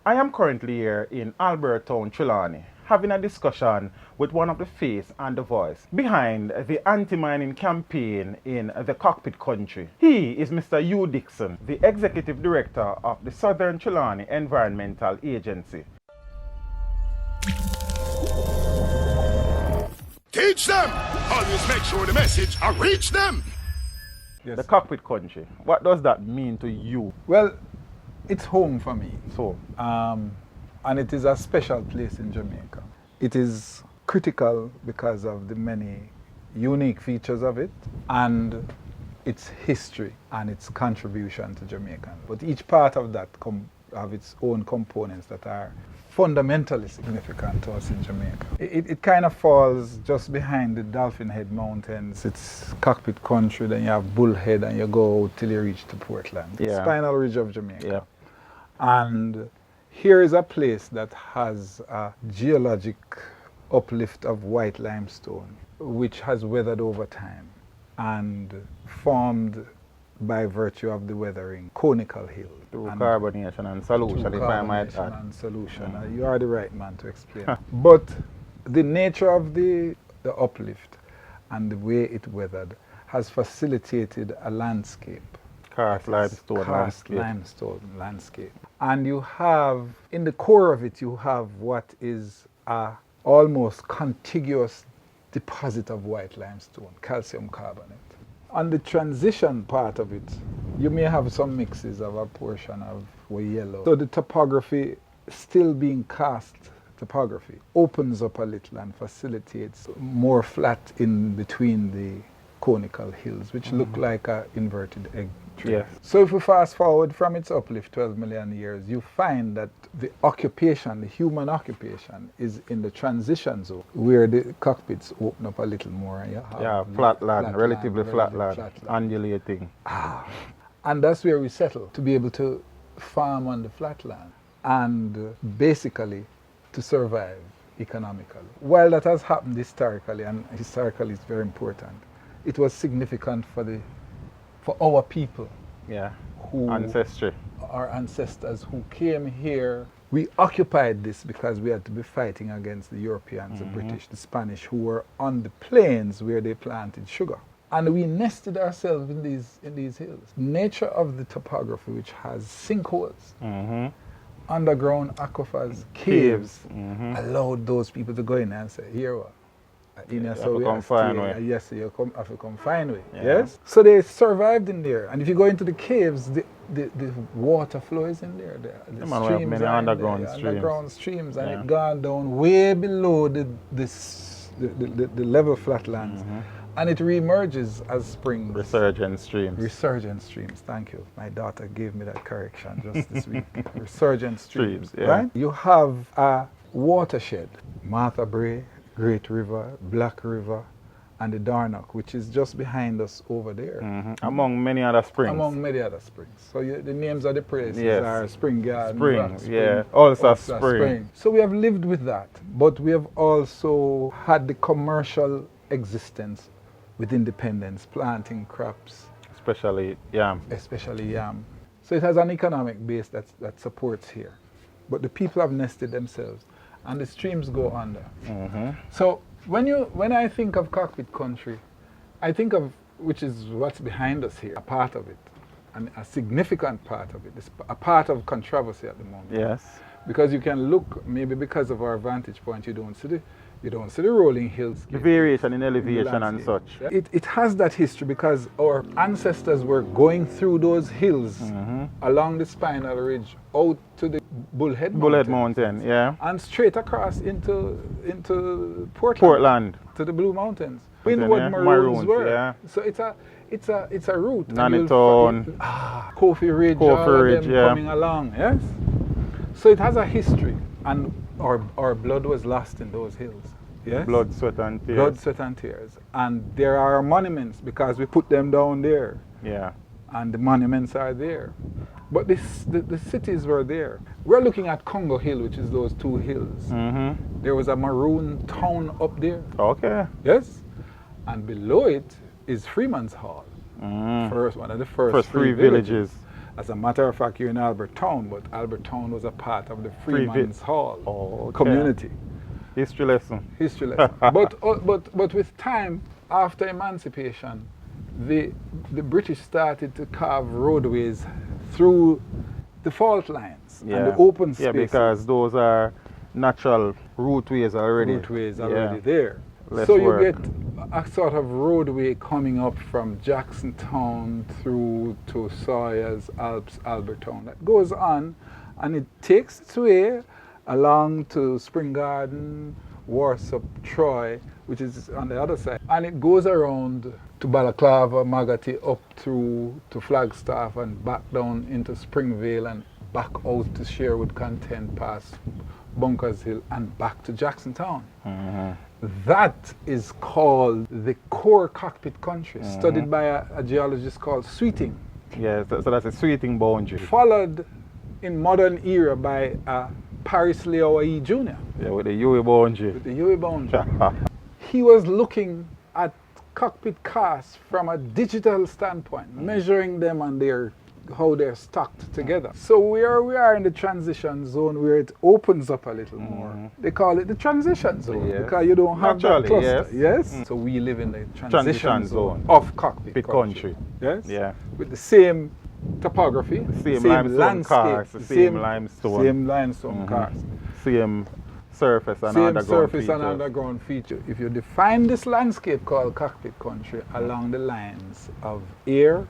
I am currently here in Albertown, Trelawny, having a discussion with one of the face and the voice behind the anti-mining campaign in the Cockpit country. He is Mr. Hugh Dixon, the Executive Director of the Southern Trelawny Environmental Agency. Teach them! Always make sure the message will reach them! Yes. The Cockpit country, what does that mean to you? Well, it's home for me. So, And it is a special place in Jamaica. It is critical because of the many unique features of it and its history and its contribution to Jamaica. But each part of that have its own components that are fundamentally significant to us in Jamaica. It kind of falls just behind the Dolphin Head Mountains. It's Cockpit country, then you have Bullhead, and you go till you reach to Portland. Yeah. Spinal Ridge of Jamaica. yeah. And here is a place that has a geologic uplift of white limestone, which has weathered over time and formed by virtue of the weathering conical hills. Through carbonation and solution, if I might add. And solution. You are the right man to explain. But the nature of the uplift and the way it weathered has facilitated a landscape. Karst limestone Karst landscape. limestone landscape. And you have, in the core of it, you have what is a almost contiguous deposit of white limestone, calcium carbonate. On the transition part of it, you may have some mixes of a portion of yellow. So the topography, still being karst topography, opens up a little and facilitates more flat in between the conical hills, which look like an inverted egg tree. Yes. So if we fast forward from its uplift 12 million years, you find that the occupation, the human occupation, is in the transition zone, where the cockpits open up a little more. And you have Flat land, relatively flat land, undulating. And that's where we settle, to be able to farm on the flat land and basically to survive economically. While that has happened historically, and historically it's very important, it was significant for our people. Yeah. Who Ancestry. Our ancestors who came here. We occupied this because we had to be fighting against the Europeans, the British, the Spanish, who were on the plains where they planted sugar. And we nested ourselves in these hills. Nature of the topography, which has sinkholes, underground aquifers, caves, allowed those people to go in and say, here what? So we have to yes, you have to come find way. Yeah. Yes. So they survived in there, and if you go into the caves, the water flow is in there. The Man, we have many underground streams, and Yeah. it gone down way below the level flatlands, and it reemerges as springs. Resurgent streams. Resurgent streams. Thank you. My daughter gave me that correction just this week. Resurgent streams. Yeah. Right. You have a watershed, Martha Brae, Great River, Black River, and the Darnock, which is just behind us over there. Among many other springs. Among many other springs. So the names of the places Yes. are Spring Garden, Spring, Black Spring, yeah. Also Ulster Spring. So we have lived with that, but we have also had the commercial existence with independence, planting crops, Especially yam. especially yam. So it has an economic base that supports here. But the people have nested themselves, and the streams go under. So when I think of Cockpit country, I think of, which is what's behind us here, a part of it, and a significant part of it, a part of controversy at the moment. Yes. Because you can look, maybe because of our vantage point, you don't see the rolling hills. The variation in elevation and such. It has that history because our ancestors were going through those hills along the Spinal Ridge out to the Bullhead Mountain, yeah. and straight across into Portland, Portland. to the Blue Mountains. Mountain, Windward yeah. Maroons were. Yeah. So it's a route. Nannytown. Kofi Ridge, all of Ridge, them yeah. coming along. Yes. So it has a history, and our blood was lost in those hills. Yes. Blood, sweat, and tears. Blood, sweat, and tears. And there are monuments because we put them down there. Yeah. And the monuments are there. But the cities were there. We're looking at Congo Hill, which is those two hills. There was a maroon town up there. Okay. Yes. And below it is Freeman's Hall. One of the first First three villages. As a matter of fact, you're in Albertown, but Albertown was a part of the Freeman's Hall Okay. community. History lesson. History lesson. but with time, after emancipation, the British started to carve roadways through the fault lines and the open spaces. Yeah, because those are natural routeways already. There. Less So work. you get a sort of roadway coming up from Jacksontown through to Sawyers, Alps, Albertown. That goes on, and it takes its way along to Spring Garden, Warsaw, Troy, which is on the other side. And it goes around to Balaclava, Magati, up through to Flagstaff and back down into Springvale and back out to Sherwood Content, past Bunkers Hill and back to Jacksontown. That is called the core cockpit country, studied by a geologist called Sweeting. Yeah, so that's a sweeting boundary. Followed in modern era by Paris lyew-ayee Jr. Yeah, with the lyew-ayee boundary. With the lyew-ayee boundary. He was looking at cockpit casts from a digital standpoint, measuring them and how they're stacked together. So we are in the transition zone where it opens up a little more. They call it the transition zone because you don't have that cluster. Yes. So we live in the transition zone of cockpit country. Yes. Yeah. With the same topography, same limestone landscape, cars, same limestone cars, same surface and same underground surface features. and underground feature. If you define this landscape called cockpit country along the lines of air,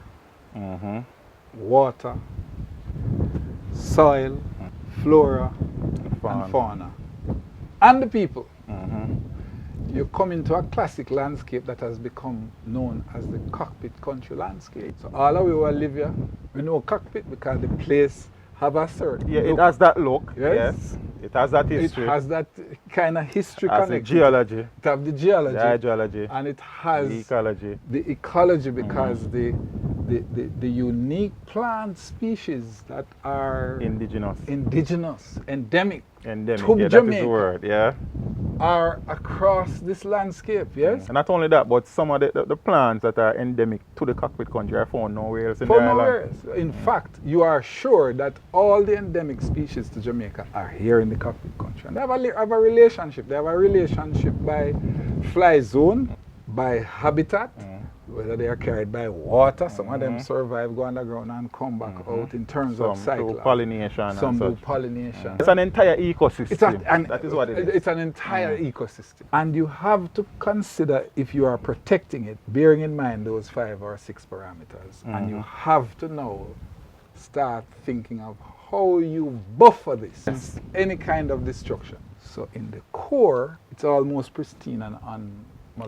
water, soil, flora, and fauna, and the people, you come into a classic landscape that has become known as the cockpit country landscape. So all of we who live here, we know cockpit because the place have a certain look. It has that look. Yes. It has that history. It has that kind of history connected. It has the geology. It has the geology. The hydrology. And it has the ecology. The ecology because the unique plant species that are indigenous, endemic to Jamaica, that is the word, are across this landscape, yes? And not only that, but some of the plants that are endemic to the cockpit country are found nowhere else in the island. In fact, you are sure that all the endemic species to Jamaica are here in the cockpit country. And they have a relationship. They have a relationship by fly zone, by habitat, whether they are carried by water. Some of them survive, go underground and come back out in terms of cycle. Some do pollination. Some do pollination. It's an entire ecosystem. That is what it is. It's an entire ecosystem. And you have to consider, if you are protecting it, bearing in mind those 5 or 6 parameters. And you have to now start thinking of how you buffer this, any kind of destruction. So in the core, it's almost pristine and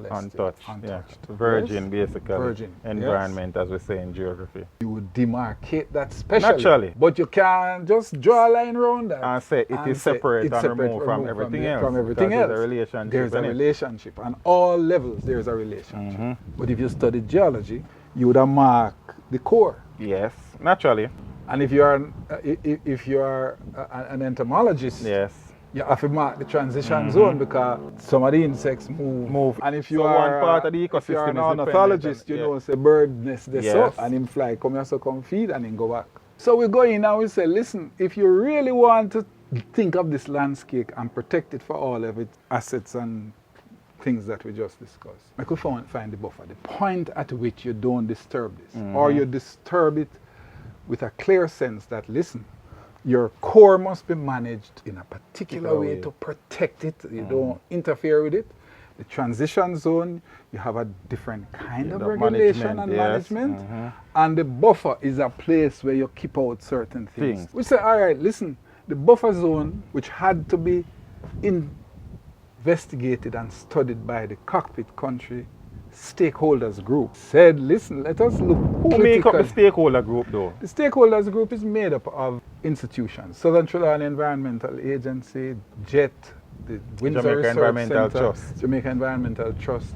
untouched. Virgin, basically. Environment, as we say in geography. You would demarcate that specially. Naturally. But you can't just draw a line around that. And say it is separate and removed from everything else. From everything else. There's a relationship. On all levels, there's a relationship. But if you study geology, you would have marked the core. Yes, naturally. And if you are an entomologist, you have to mark the transition zone because some of the insects move. And if you are one part of the ecosystem, if you are an ornithologist, you know, say bird nest this up and him fly, come here, so come feed and then go back. So we go in and we say, listen, if you really want to think of this landscape and protect it for all of its assets and things that we just discussed, I could find the buffer, the point at which you don't disturb this, or you disturb it with a clear sense that, listen, your core must be managed in a particular way to protect it. You don't interfere with it. The transition zone, you have a different kind of regulation and management. And the buffer is a place where you keep out certain things. We say, all right, listen, the buffer zone, which had to be investigated and studied by the cockpit country stakeholders group, said, listen, let us look politically. Who make up the stakeholder group though? The stakeholders group is made up of institutions. Southern Trelawny Environmental Agency, JET, the Windsor Jamaica Environmental Trust. Jamaica Environmental Trust.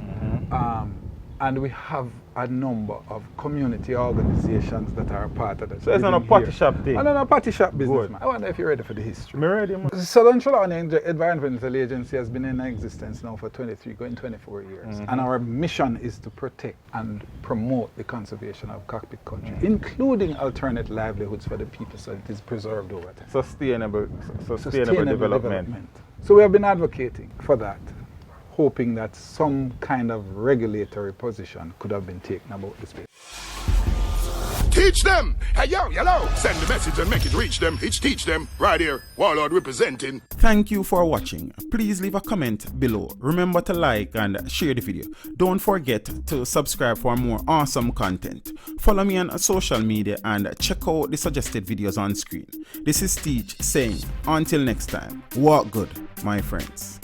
And we have a number of community organizations that are a part of that. So it's not a party shop thing? No, no, party shop business, Good. man. I wonder if you're ready for the history. Me ready, man. Southern Trelawny Environmental Agency has been in existence now for 23, going 24 years. And our mission is to protect and promote the conservation of Cockpit country, including alternate livelihoods for the people so it is preserved over time. Sustainable development. So we have been advocating for that, hoping that some kind of regulatory position could have been taken about this space. Teach them! Hey, yo, hello! Send the message and make it reach them. It's teach them. Right here, Warlord representing. Thank you for watching. Please leave a comment below. Remember to like and share the video. Don't forget to subscribe for more awesome content. Follow me on social media and check out the suggested videos on screen. This is Teach saying, until next time, walk good, my friends.